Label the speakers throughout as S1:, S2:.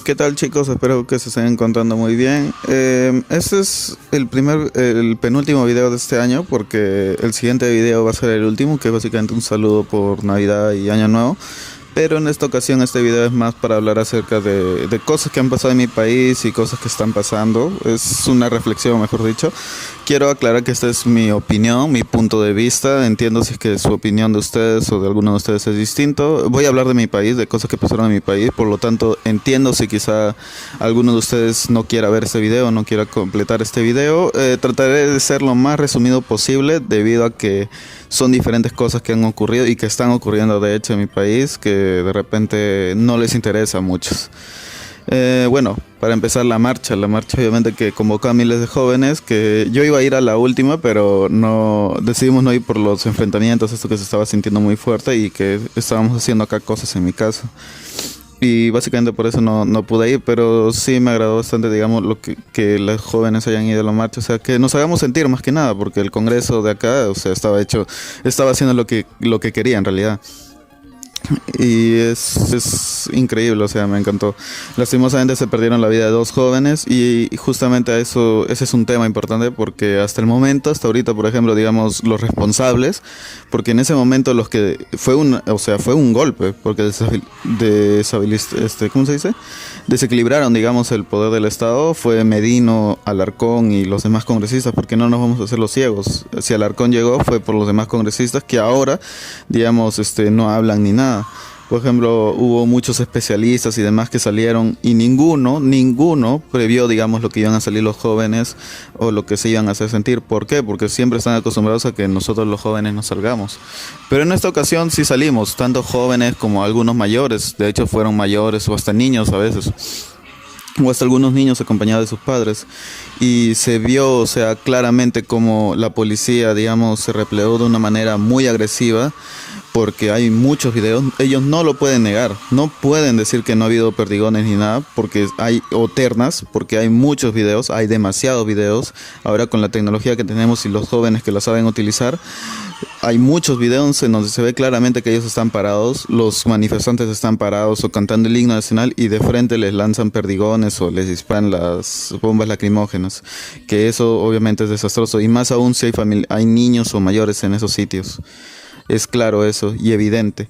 S1: ¿Qué tal, chicos? Espero que se estén encontrando muy bien. Este es el penúltimo video de este año, porque el siguiente video va a ser el último, que es básicamente un saludo por Navidad y Año Nuevo. Pero en esta ocasión este video es más para hablar acerca de cosas que han pasado en mi país y cosas que están pasando. Es una reflexión, mejor dicho. Quiero aclarar que esta es mi opinión, mi punto de vista. Entiendo si es que su opinión de ustedes o de alguno de ustedes es distinto. Voy a hablar de mi país, de cosas que pasaron en mi país. Por lo tanto, entiendo si quizá alguno de ustedes no quiera ver este video, no quiera completar este video. Trataré de ser lo más resumido posible debido a que son diferentes cosas que han ocurrido y que están ocurriendo de hecho en mi país que de repente no les interesa a muchos. Bueno, para empezar la marcha obviamente que convocó a miles de jóvenes, que yo iba a ir a la última, pero no decidimos no ir por los enfrentamientos, esto que se estaba sintiendo muy fuerte y que estábamos haciendo acá cosas en mi casa. Y básicamente por eso no pude ir, pero sí me agradó bastante, digamos, que los jóvenes hayan ido a la marcha, o sea, que nos hagamos sentir más que nada, porque el Congreso de acá, o sea, estaba haciendo lo que quería en realidad. Y es increíble, o sea, me encantó. Lastimosamente se perdieron la vida de dos jóvenes y justamente a eso, ese es un tema importante porque hasta el momento, hasta ahorita, por ejemplo, digamos, los responsables, porque en ese momento fue un golpe, porque ¿cómo se dice? Desequilibraron, digamos, el poder del Estado, fue Medino, Alarcón y los demás congresistas, porque no nos vamos a hacer los ciegos. Si Alarcón llegó fue por los demás congresistas que ahora, digamos, no hablan ni nada. Por ejemplo, hubo muchos especialistas y demás que salieron y ninguno previó, digamos, lo que iban a salir los jóvenes o lo que se iban a hacer sentir. ¿Por qué? Porque siempre están acostumbrados a que nosotros los jóvenes no salgamos. Pero en esta ocasión sí salimos, tanto jóvenes como algunos mayores. De hecho, fueron mayores o hasta niños a veces. O hasta algunos niños acompañados de sus padres. Y se vio, o sea, claramente como la policía, digamos, se replegó de una manera muy agresiva. Porque hay muchos videos, ellos no lo pueden negar, no pueden decir que no ha habido perdigones ni nada, o ternas, porque hay muchos videos, hay demasiados videos. Ahora con la tecnología que tenemos y los jóvenes que la saben utilizar, hay muchos videos en donde se ve claramente que ellos están parados, los manifestantes están parados o cantando el himno nacional y de frente les lanzan perdigones o les disparan las bombas lacrimógenas, que eso obviamente es desastroso y más aún si hay niños o mayores en esos sitios. Es claro eso y evidente.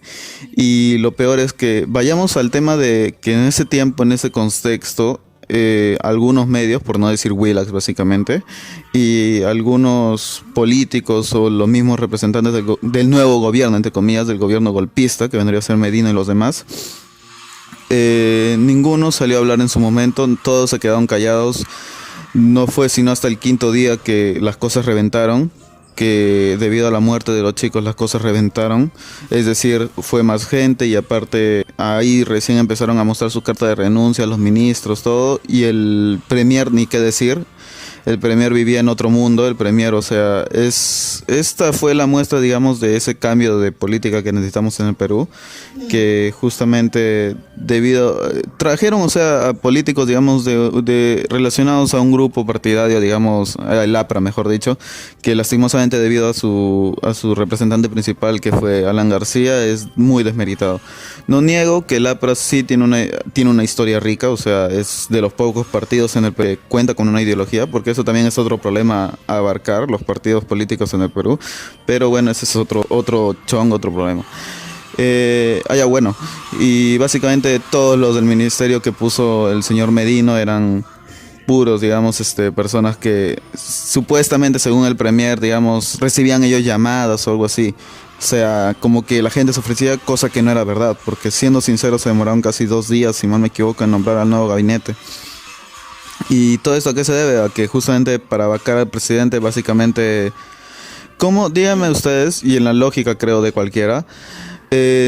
S1: Y lo peor es que vayamos al tema de que en ese tiempo, en ese contexto, algunos medios, por no decir Willax básicamente, y algunos políticos o los mismos representantes del nuevo gobierno, entre comillas, del gobierno golpista, que vendría a ser Medina y los demás, ninguno salió a hablar en su momento, todos se quedaron callados. No fue sino hasta el quinto día que las cosas reventaron, que debido a la muerte de los chicos las cosas reventaron, es decir, fue más gente y aparte ahí recién empezaron a mostrar su carta de renuncia, los ministros, todo, y el premier, ni qué decir. El premier vivía en otro mundo, el premier, o sea, esta fue la muestra, digamos, de ese cambio de política que necesitamos en el Perú, que justamente trajeron, o sea, a políticos, digamos, relacionados a un grupo partidario, digamos, el APRA, mejor dicho, que lastimosamente debido a su representante principal, que fue Alan García, es muy desmeritado. No niego que el APRA sí tiene una historia rica, o sea, es de los pocos partidos en el que cuenta con una ideología, porque eso también es otro problema a abarcar, los partidos políticos en el Perú, pero bueno, ese es otro problema. Bueno, y básicamente todos los del ministerio que puso el señor Medino eran puros, digamos, personas que supuestamente, según el premier, digamos, recibían ellos llamadas o algo así. O sea, como que la gente se ofrecía, cosa que no era verdad, porque siendo sincero se demoraron casi 2 días, si mal me equivoco, en nombrar al nuevo gabinete. ¿Y todo esto a qué se debe? A que justamente para vacar al presidente, básicamente, díganme ustedes, y en la lógica creo de cualquiera,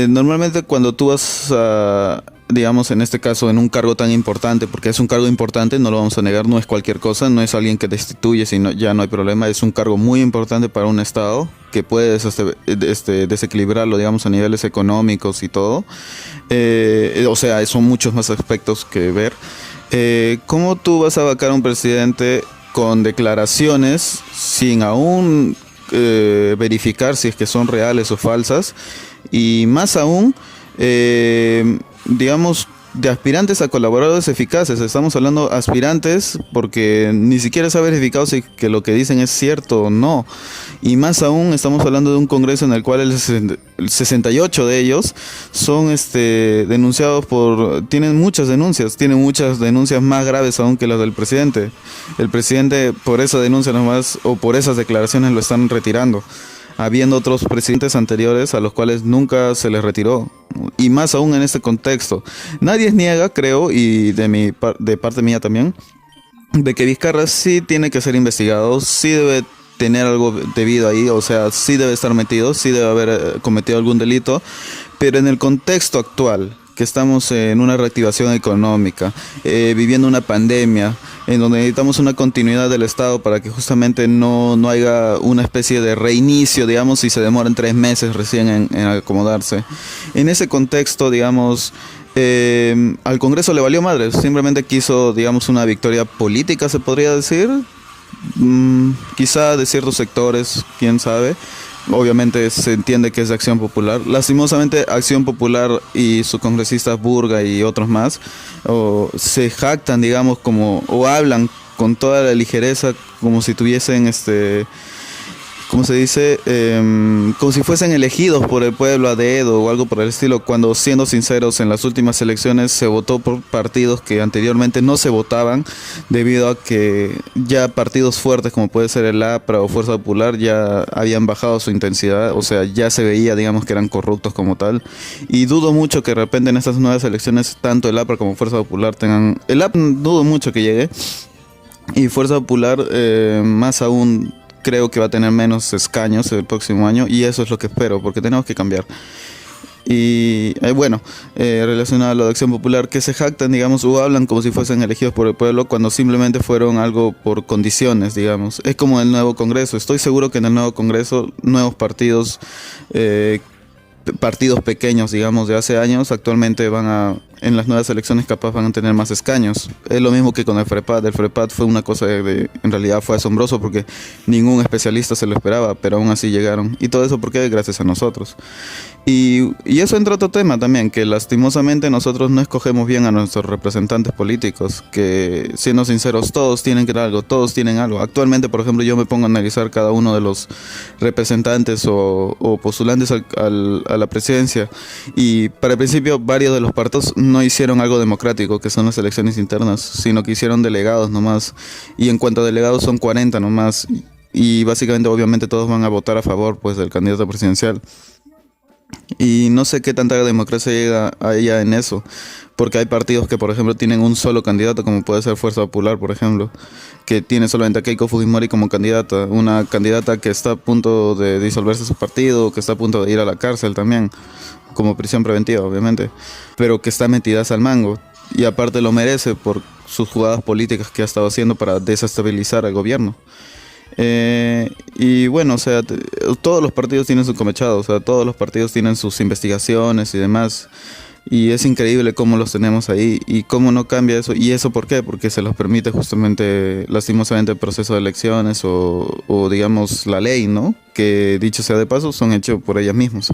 S1: normalmente cuando tú vas a, digamos, en este caso, en un cargo tan importante, porque es un cargo importante, no lo vamos a negar, no es cualquier cosa, no es alguien que destituye, sino ya no hay problema, es un cargo muy importante para un estado, que puedes desequilibrarlo, digamos, a niveles económicos y todo. O sea, son muchos más aspectos que ver. ¿Cómo tú vas a vacar a un presidente con declaraciones sin aún verificar si es que son reales o falsas? Y más aún, digamos, de aspirantes a colaboradores eficaces. Estamos hablando aspirantes porque ni siquiera se ha verificado si que lo que dicen es cierto o no. Y más aún estamos hablando de un congreso en el cual el 68 de ellos son denunciados tienen muchas denuncias más graves aún que las del presidente. El presidente por esa denuncia nomás o por esas declaraciones lo están retirando, habiendo otros presidentes anteriores a los cuales nunca se les retiró, y más aún en este contexto. Nadie niega, creo, y de parte mía también, de que Vizcarra sí tiene que ser investigado, sí debe tener algo debido ahí, o sea, sí debe estar metido, sí debe haber cometido algún delito, pero en el contexto actual, que estamos en una reactivación económica, viviendo una pandemia, en donde necesitamos una continuidad del Estado para que justamente no haya una especie de reinicio, digamos, y se demoren 3 meses recién en acomodarse. En ese contexto, digamos, al Congreso le valió madre, simplemente quiso, digamos, una victoria política, se podría decir, quizá de ciertos sectores, quién sabe. Obviamente se entiende que es de Acción Popular. Lastimosamente Acción Popular y sus congresistas Burga y otros más se jactan, digamos, o hablan con toda la ligereza como si tuviesen ¿cómo se dice? Como si fuesen elegidos por el pueblo a dedo o algo por el estilo, cuando, siendo sinceros, en las últimas elecciones se votó por partidos que anteriormente no se votaban, debido a que ya partidos fuertes como puede ser el APRA o Fuerza Popular ya habían bajado su intensidad, o sea, ya se veía, digamos, que eran corruptos como tal, y dudo mucho que de repente en estas nuevas elecciones tanto el APRA como Fuerza Popular tengan... El APRA dudo mucho que llegue, y Fuerza Popular más aún creo que va a tener menos escaños el próximo año, y eso es lo que espero, porque tenemos que cambiar. Y relacionado a lo de Acción Popular, que se jactan, digamos, o hablan como si fuesen elegidos por el pueblo, cuando simplemente fueron algo por condiciones, digamos. Es como el nuevo Congreso. Estoy seguro que en el nuevo Congreso, nuevos partidos, partidos pequeños, digamos, de hace años, actualmente en las nuevas elecciones capaz van a tener más escaños. Es lo mismo que con el FREPAD. El FREPAD fue una cosa en realidad fue asombroso porque ningún especialista se lo esperaba, pero aún así llegaron. Y todo eso porque gracias a nosotros. Y eso entra otro tema también, que lastimosamente nosotros no escogemos bien a nuestros representantes políticos, que, siendo sinceros, todos tienen algo, todos tienen algo. Actualmente, por ejemplo, yo me pongo a analizar cada uno de los representantes o postulantes a la presidencia, y para el principio varios de los partidos no hicieron algo democrático, que son las elecciones internas, sino que hicieron delegados nomás, y en cuanto a delegados son 40 nomás, y básicamente obviamente todos van a votar a favor, pues, del candidato presidencial. Y no sé qué tanta democracia llega allá en eso, porque hay partidos que, por ejemplo, tienen un solo candidato, como puede ser Fuerza Popular, por ejemplo, que tiene solamente a Keiko Fujimori como candidata, una candidata que está a punto de disolverse su partido, que está a punto de ir a la cárcel también, como prisión preventiva, obviamente, pero que está metida al mango, y aparte lo merece por sus jugadas políticas que ha estado haciendo para desestabilizar al gobierno. Y bueno, o sea, todos los partidos tienen su comechado, o sea, todos los partidos tienen sus investigaciones y demás, y es increíble cómo los tenemos ahí y cómo no cambia eso. ¿Y eso por qué? Porque se los permite justamente, lastimosamente, el proceso de elecciones o digamos la ley, ¿no? Que, dicho sea de paso, son hechos por ellas mismas.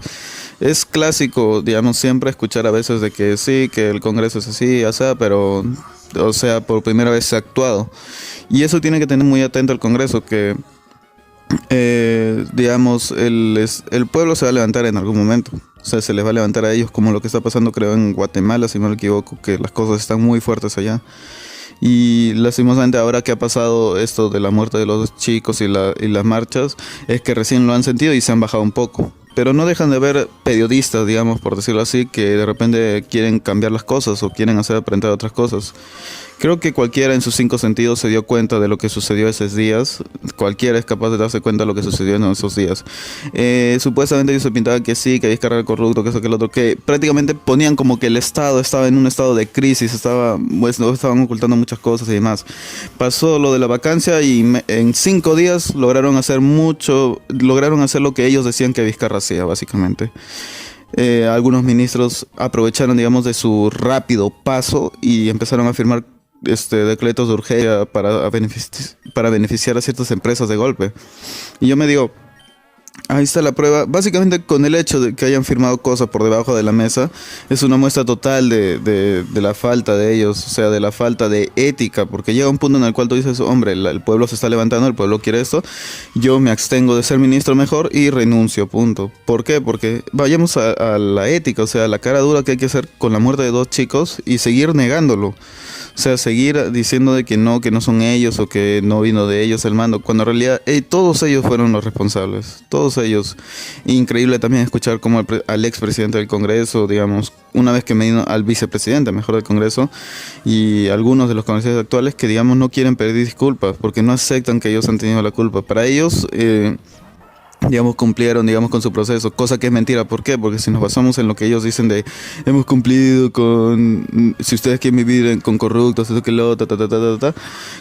S1: Es clásico, digamos, siempre escuchar a veces de que sí, que el Congreso es así, o sea, pero, o sea, por primera vez se ha actuado. Y eso tiene que tener muy atento el Congreso, que digamos, el pueblo se va a levantar en algún momento. O sea, se les va a levantar a ellos, como lo que está pasando, creo, en Guatemala, si no me equivoco, que las cosas están muy fuertes allá. Y lastimosamente ahora que ha pasado esto de la muerte de los 2 chicos y las marchas, es que recién lo han sentido y se han bajado un poco. Pero no dejan de haber periodistas, digamos, por decirlo así, que de repente quieren cambiar las cosas o quieren hacer aparentar otras cosas. Creo que cualquiera en sus 5 sentidos se dio cuenta de lo que sucedió esos días. Cualquiera es capaz de darse cuenta de lo que sucedió en esos días. Supuestamente ellos se pintaban que sí, que había Vizcarra era corrupto, que eso, que lo otro, que prácticamente ponían como que el Estado estaba en un estado de crisis, estaban ocultando muchas cosas y demás. Pasó lo de la vacancia y en 5 días lograron hacer lo que ellos decían que Vizcarra hacía, básicamente. Algunos ministros aprovecharon, digamos, de su rápido paso y empezaron a firmar decretos de urgencia para beneficiar a ciertas empresas de golpe. Y yo me digo, Ahí está la prueba. Básicamente con el hecho de que hayan firmado cosas por debajo de la mesa, es una muestra total de la falta de ellos, o sea, de la falta de ética, porque llega un punto en el cual tú dices, hombre, el pueblo se está levantando, el pueblo quiere esto, yo me abstengo de ser ministro mejor y renuncio, punto. ¿Por qué? Porque vayamos a la ética, o sea, la cara dura que hay que hacer con la muerte de dos chicos y seguir negándolo. O sea, seguir diciendo de que no son ellos o que no vino de ellos el mando, cuando en realidad todos ellos fueron los responsables, todos ellos. Increíble también escuchar cómo al expresidente del Congreso, digamos, una vez que me vino al vicepresidente, mejor del Congreso, y algunos de los congresistas actuales que, digamos, no quieren pedir disculpas porque no aceptan que ellos han tenido la culpa. Para ellos, digamos, cumplieron, digamos, con su proceso, cosa que es mentira. ¿Por qué? Porque si nos basamos en lo que ellos dicen de hemos cumplido con, si ustedes quieren vivir con corruptos, eso que lo,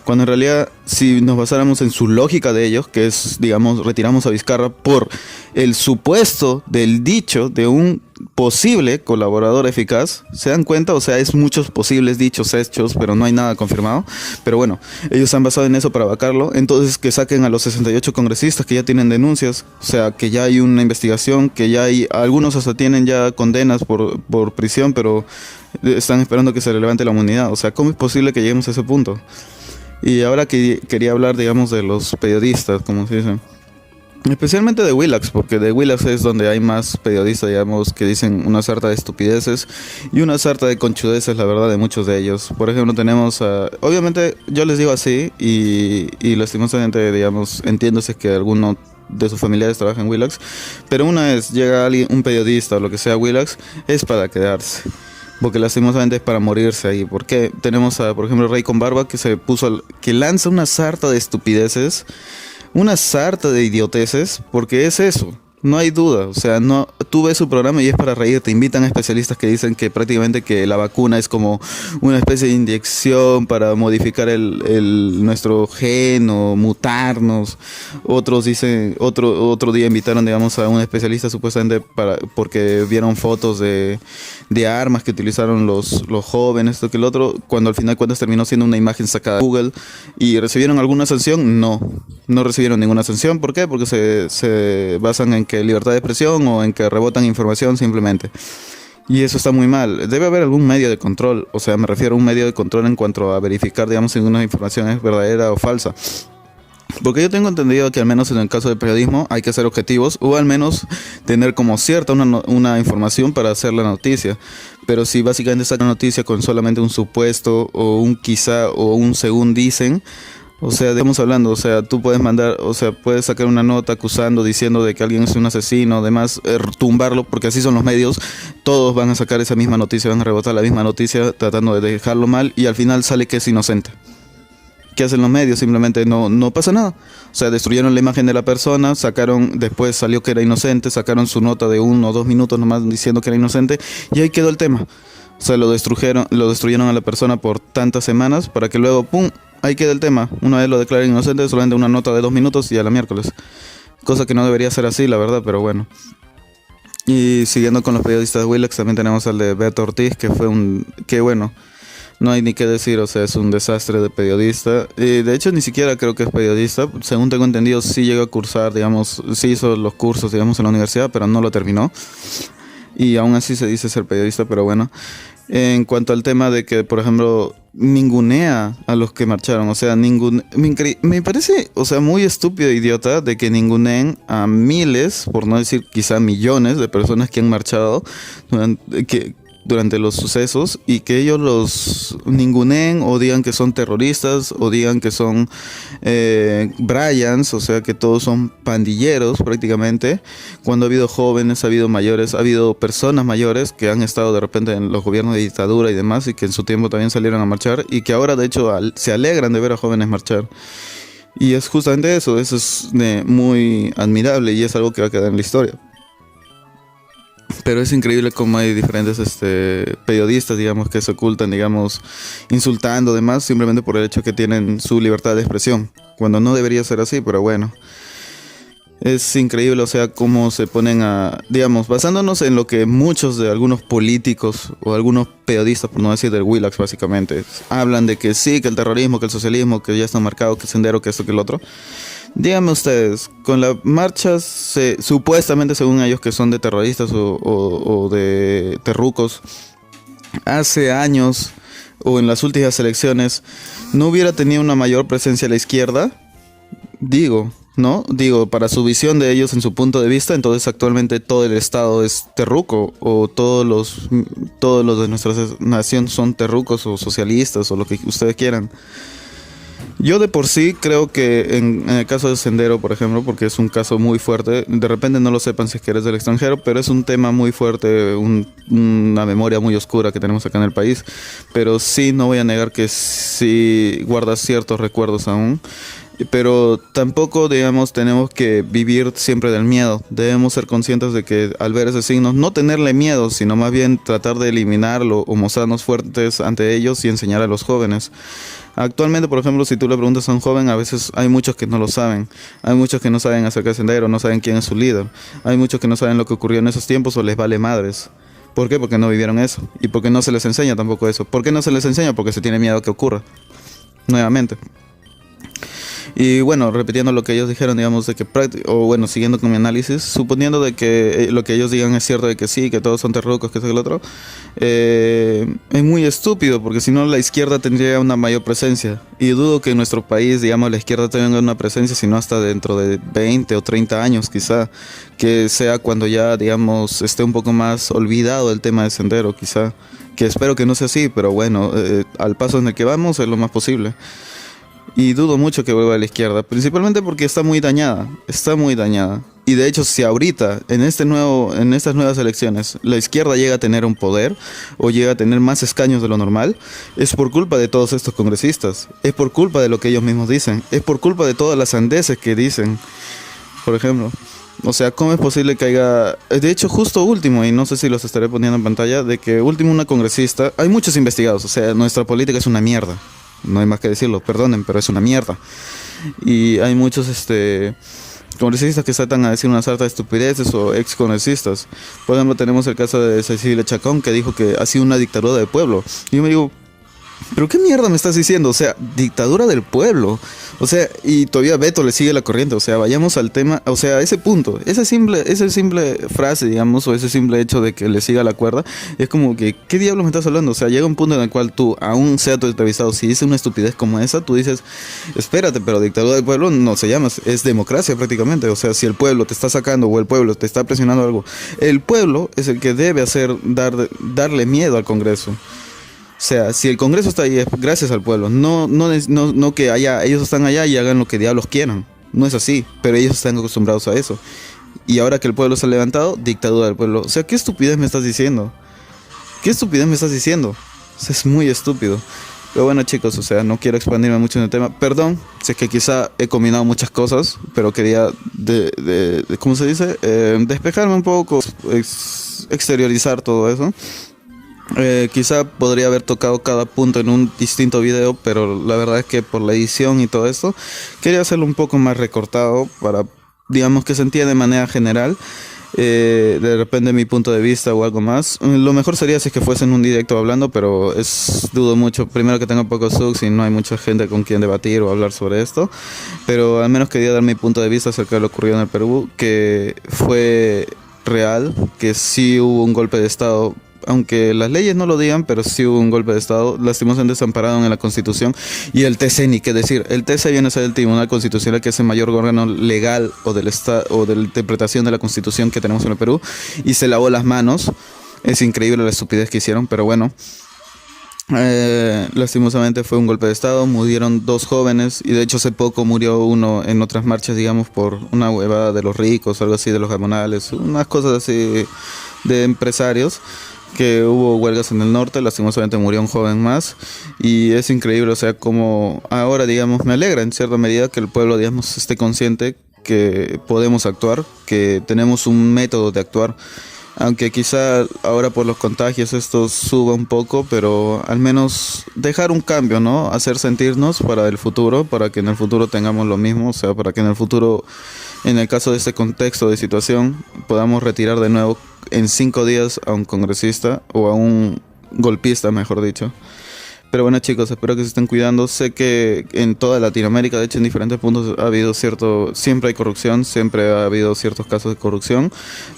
S1: cuando en realidad, si nos basáramos en su lógica de ellos, que es, digamos, retiramos a Vizcarra por el supuesto del dicho de un posible colaborador eficaz, ¿se dan cuenta? O sea, es muchos posibles dichos hechos, pero no hay nada confirmado. Pero bueno, ellos se han basado en eso para vacarlo. Entonces, que saquen a los 68 congresistas que ya tienen denuncias, o sea, que ya hay una investigación, que ya hay, algunos hasta tienen ya condenas por prisión, pero están esperando que se le levante la inmunidad. O sea, ¿cómo es posible que lleguemos a ese punto? Y ahora que quería hablar, digamos, de los periodistas, como se dice. Especialmente de Willax, porque de Willax es donde hay más periodistas, digamos, que dicen una sarta de estupideces y una sarta de conchudeces, la verdad, de muchos de ellos. Por ejemplo, tenemos obviamente, yo les digo así y lastimosamente, digamos, entiendo si es que alguno de sus familiares trabaja en Willax, pero una vez llega alguien, un periodista o lo que sea Willax, es para quedarse. Porque lastimosamente es para morirse ahí. Porque tenemos a, por ejemplo, Rey con Barba, que lanza una sarta de estupideces, una sarta de idioteces, porque es eso, no hay duda. O sea, no, tú ves su programa y es para reír. Te invitan a especialistas que dicen que prácticamente que la vacuna es como una especie de inyección para modificar nuestro gen o mutarnos. Otros dicen, otro día invitaron, digamos, a un especialista supuestamente porque vieron fotos de armas que utilizaron los jóvenes, esto que el otro, cuando al final cuentas terminó siendo una imagen sacada de Google. ¿Y recibieron alguna sanción? No recibieron ninguna sanción. ¿Por qué? Porque se basan en que libertad de expresión o en que rebotan información simplemente. Y eso está muy mal. Debe haber algún medio de control. O sea, me refiero a un medio de control en cuanto a verificar, digamos, si una información es verdadera o falsa. Porque yo tengo entendido que al menos en el caso del periodismo hay que ser objetivos o al menos tener como cierta una información para hacer la noticia. Pero si básicamente sacan noticia con solamente un supuesto o un quizá o un según dicen, o sea, estamos hablando, o sea, tú puedes mandar, o sea, puedes sacar una nota acusando, diciendo de que alguien es un asesino, además tumbarlo, porque así son los medios, todos van a sacar esa misma noticia, van a rebotar la misma noticia tratando de dejarlo mal y al final sale que es inocente. ¿Qué hacen los medios? Simplemente no pasa nada. O sea, destruyeron la imagen de la persona, después salió que era inocente, sacaron su nota de 1 o 2 minutos nomás diciendo que era inocente y ahí quedó el tema. O sea, lo destruyeron a la persona por tantas semanas para que luego, ¡pum!, ahí queda el tema. Una vez lo declaran inocente, solamente una nota de 2 minutos y a la miércoles. Cosa que no debería ser así, la verdad, pero bueno. Y siguiendo con los periodistas de Willax, también tenemos al de Beto Ortiz, que bueno, no hay ni qué decir, o sea, es un desastre de periodista. Y de hecho, ni siquiera creo que es periodista. Según tengo entendido, sí llegó a cursar, digamos, sí hizo los cursos, digamos, en la universidad, pero no lo terminó. Y aún así se dice ser periodista, pero bueno. En cuanto al tema de que, por ejemplo, ningunea a los que marcharon, o sea, me parece, o sea, muy estúpido e idiota de que ninguneen a miles, por no decir quizá millones de personas que han marchado durante los sucesos y que ellos los ninguneen o digan que son terroristas o digan que son Bryans, o sea que todos son pandilleros prácticamente, cuando ha habido jóvenes, ha habido mayores, ha habido personas mayores que han estado de repente en los gobiernos de dictadura y demás y que en su tiempo también salieron a marchar y que ahora de hecho se alegran de ver a jóvenes marchar. Y es justamente eso es muy admirable y es algo que va a quedar en la historia. Pero es increíble cómo hay diferentes periodistas, digamos, que se ocultan, digamos, insultando demás simplemente por el hecho que tienen su libertad de expresión, cuando no debería ser así, pero bueno. Es increíble, o sea, cómo se ponen digamos, basándonos en lo que muchos de algunos políticos o algunos periodistas, por no decir del Willax básicamente, hablan de que sí, que el terrorismo, que el socialismo, que ya está marcado, que el sendero, que esto, que el otro. Díganme ustedes, con las marchas, supuestamente según ellos que son de terroristas o de terrucos, hace años o en las últimas elecciones, ¿no hubiera tenido una mayor presencia la izquierda? Digo, ¿no? Digo, para su visión de ellos en su punto de vista, entonces actualmente todo el Estado es terruco o todos los de nuestra nación son terrucos o socialistas o lo que ustedes quieran. Yo de por sí creo que en el caso de Sendero, por ejemplo, porque es un caso muy fuerte, de repente no lo sepan si es que eres del extranjero, pero es un tema muy fuerte, una memoria muy oscura que tenemos acá en el país, pero sí, no voy a negar que sí guarda ciertos recuerdos aún. Pero tampoco, digamos, tenemos que vivir siempre del miedo. Debemos ser conscientes de que al ver ese signo, no tenerle miedo, sino más bien tratar de eliminarlo o mostrarnos fuertes ante ellos y enseñar a los jóvenes. Actualmente, por ejemplo, si tú le preguntas a un joven, a veces hay muchos que no lo saben. Hay muchos que no saben acerca de Sendero, no saben quién es su líder. Hay muchos que no saben lo que ocurrió en esos tiempos o les vale madres. ¿Por qué? Porque no vivieron eso. Y porque no se les enseña tampoco eso. ¿Por qué no se les enseña? Porque se tiene miedo a que ocurra. Nuevamente. Y bueno, repitiendo lo que ellos dijeron, digamos, de que o bueno, siguiendo con mi análisis, suponiendo de que lo que ellos digan es cierto, de que sí, que todos son terrucos, que eso y el otro, es muy estúpido, porque si no la izquierda tendría una mayor presencia. Y dudo que en nuestro país, digamos, la izquierda tenga una presencia, sino hasta dentro de 20 o 30 años quizá, que sea cuando ya, digamos, esté un poco más olvidado el tema de Sendero, quizá. Que espero que no sea así, pero bueno, al paso en el que vamos es lo más posible. Y dudo mucho que vuelva a la izquierda, principalmente porque está muy dañada, está muy dañada. Y de hecho, si ahorita, en estas nuevas elecciones, la izquierda llega a tener un poder o llega a tener más escaños de lo normal, es por culpa de todos estos congresistas, es por culpa de lo que ellos mismos dicen, es por culpa de todas las sandeces que dicen, por ejemplo. O sea, ¿cómo es posible que haya... De hecho, justo último, y no sé si los estaré poniendo en pantalla, de que último una congresista... Hay muchos investigados, o sea, nuestra política es una mierda. No hay más que decirlo, perdonen, pero es una mierda. Y hay muchos congresistas que saltan a decir una sarta de estupideces o ex congresistas. Por ejemplo, tenemos el caso de Cecilia Chacón, que dijo que ha sido una dictadura del pueblo. Y yo me digo, ¿pero qué mierda me estás diciendo? O sea, dictadura del pueblo. O sea, y todavía Beto le sigue la corriente. O sea, vayamos al tema, o sea, a ese punto. Esa simple frase, digamos, o ese simple hecho de que le siga la cuerda, es como que, ¿qué diablos me estás hablando? O sea, llega un punto en el cual tú, aún sea tu entrevistado, si dice una estupidez como esa, tú dices, espérate, pero dictadura del pueblo no se llama, es democracia prácticamente. O sea, si el pueblo te está sacando o el pueblo te está presionando algo, el pueblo es el que debe darle miedo al Congreso. O sea, si el Congreso está ahí es gracias al pueblo, no que ellos están allá y hagan lo que diablos quieran. No es así, pero ellos están acostumbrados a eso. Y ahora que el pueblo se ha levantado, dictadura del pueblo. O sea, ¿qué estupidez me estás diciendo? ¿Qué estupidez me estás diciendo? O sea, es muy estúpido. Pero bueno, chicos, o sea, no quiero expandirme mucho en el tema. Perdón, si es que quizá he combinado muchas cosas, pero quería, ¿cómo se dice? Despejarme un poco, exteriorizar todo eso. Quizá podría haber tocado cada punto en un distinto video, pero la verdad es que por la edición y todo esto, quería hacerlo un poco más recortado para, digamos, que se entienda de manera general. De repente mi punto de vista o algo más. Lo mejor sería si es que fuese en un directo hablando, pero dudo mucho. Primero que tengo pocos subs y no hay mucha gente con quien debatir o hablar sobre esto. Pero al menos quería dar mi punto de vista acerca de lo ocurrido en el Perú, que fue real, que sí hubo un golpe de estado. Aunque las leyes no lo digan, pero sí hubo un golpe de estado, lastimosamente desamparado en la Constitución. Y el TC, ni qué decir, el TC viene a ser el Tribunal Constitucional, que es el mayor órgano legal o del estado o de la interpretación de la Constitución que tenemos en el Perú, y se lavó las manos. Es increíble la estupidez que hicieron, pero bueno. Lastimosamente fue un golpe de estado, murieron 2 jóvenes, y de hecho hace poco murió uno en otras marchas, digamos, por una huevada de los ricos, algo así, de los gamonales, unas cosas así de empresarios, que hubo huelgas en el norte. Lastimosamente murió un joven más, y es increíble, o sea, como ahora, digamos, me alegra en cierta medida que el pueblo, digamos, esté consciente que podemos actuar, que tenemos un método de actuar. Aunque quizá ahora por los contagios esto suba un poco, pero al menos dejar un cambio, ¿no? Hacer sentirnos para el futuro, para que en el futuro tengamos lo mismo, o sea, para que en el futuro, en el caso de este contexto de situación, podamos retirar de nuevo en 5 días a un congresista o a un golpista, mejor dicho. Pero bueno chicos, espero que se estén cuidando. Sé que en toda Latinoamérica, de hecho en diferentes puntos ha habido siempre hay corrupción, siempre ha habido ciertos casos de corrupción.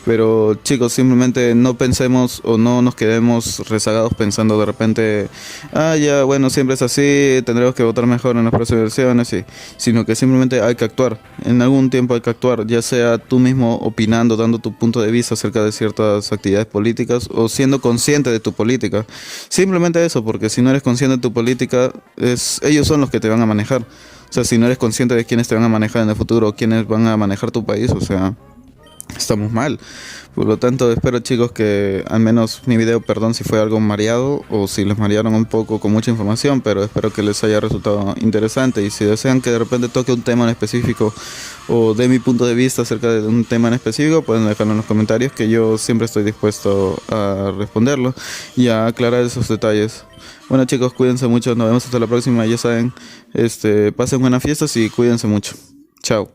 S1: Pero chicos, simplemente no pensemos o no nos quedemos rezagados pensando de repente, ya bueno, siempre es así, tendremos que votar mejor en las próximas elecciones, sí. Sino que simplemente hay que actuar. En algún tiempo hay que actuar, ya sea tú mismo opinando, dando tu punto de vista acerca de ciertas actividades políticas o siendo consciente de tu política. Simplemente eso, porque si no eres consciente de tu política, ellos son los que te van a manejar. O sea, si no eres consciente de quiénes te van a manejar en el futuro o quiénes van a manejar tu país, o sea, estamos mal. Por lo tanto, espero chicos que al menos mi video, perdón si fue algo mareado o si les marearon un poco con mucha información, pero espero que les haya resultado interesante. Y si desean que de repente toque un tema en específico o dé mi punto de vista acerca de un tema en específico, pueden dejarlo en los comentarios, que yo siempre estoy dispuesto a responderlo y a aclarar esos detalles. Bueno chicos, cuídense mucho, nos vemos hasta la próxima, ya saben, pasen buenas fiestas y cuídense mucho. Chao.